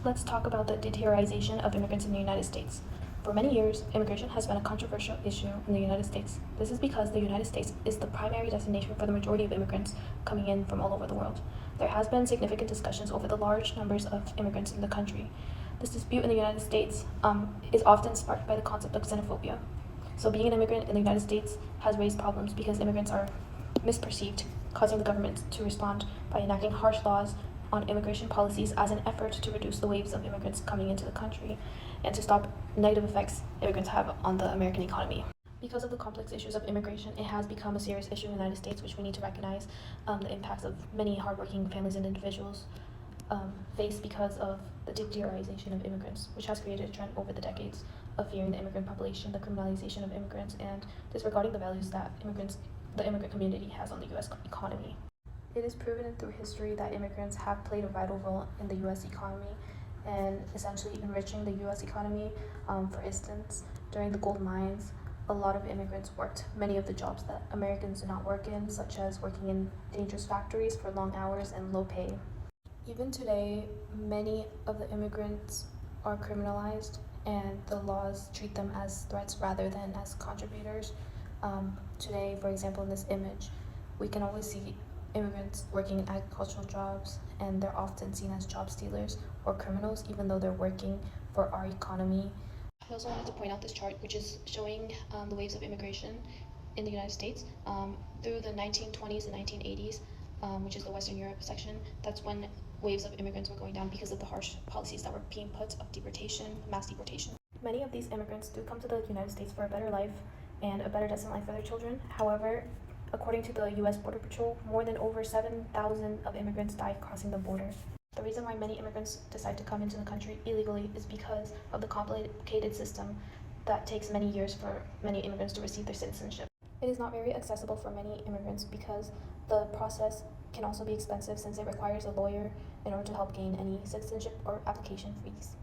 let's talk about the deteriorization of immigrants in the United States. For many years, immigration has been a controversial issue in the United States. This is because the United States is the primary destination for the majority of immigrants coming in from all over the world. There has been significant discussions over the large numbers of immigrants in the country. This dispute in the United States is often sparked by the concept of xenophobia. So being an immigrant in the United States has raised problems because immigrants are misperceived, causing the government to respond by enacting harsh laws on immigration policies as an effort to reduce the waves of immigrants coming into the country and to stop negative effects immigrants have on the American economy. Because of the complex issues of immigration, it has become a serious issue in the United States, which we need to recognize the impacts of many hardworking families and individuals face because of the deteriorization of immigrants, which has created a trend over the decades of fearing the immigrant population, the criminalization of immigrants, and disregarding the values that the immigrant community has on the U.S. economy. It is proven through history that immigrants have played a vital role in the U.S. economy and essentially enriching the U.S. economy. For instance, during the gold mines, a lot of immigrants worked many of the jobs that Americans do not work in, such as working in dangerous factories for long hours and low pay. Even today, many of the immigrants are criminalized, and the laws treat them as threats rather than as contributors. Today, for example, in this image, we can always see immigrants working in agricultural jobs, and they're often seen as job stealers or criminals, even though they're working for our economy. I also wanted to point out this chart, which is showing the waves of immigration in the United States through the 1920s and 1980s, which is the Western Europe section. That's when waves of immigrants were going down because of the harsh policies that were being put of deportation, mass deportation. Many of these immigrants do come to the United States for a better life and a better destined life for their children. However, according to the U.S. Border Patrol, more than over 7,000 of immigrants died crossing the border. The reason why many immigrants decide to come into the country illegally is because of the complicated system that takes many years for many immigrants to receive their citizenship. It is not very accessible for many immigrants because the process can also be expensive since it requires a lawyer in order to help gain any citizenship or application fees.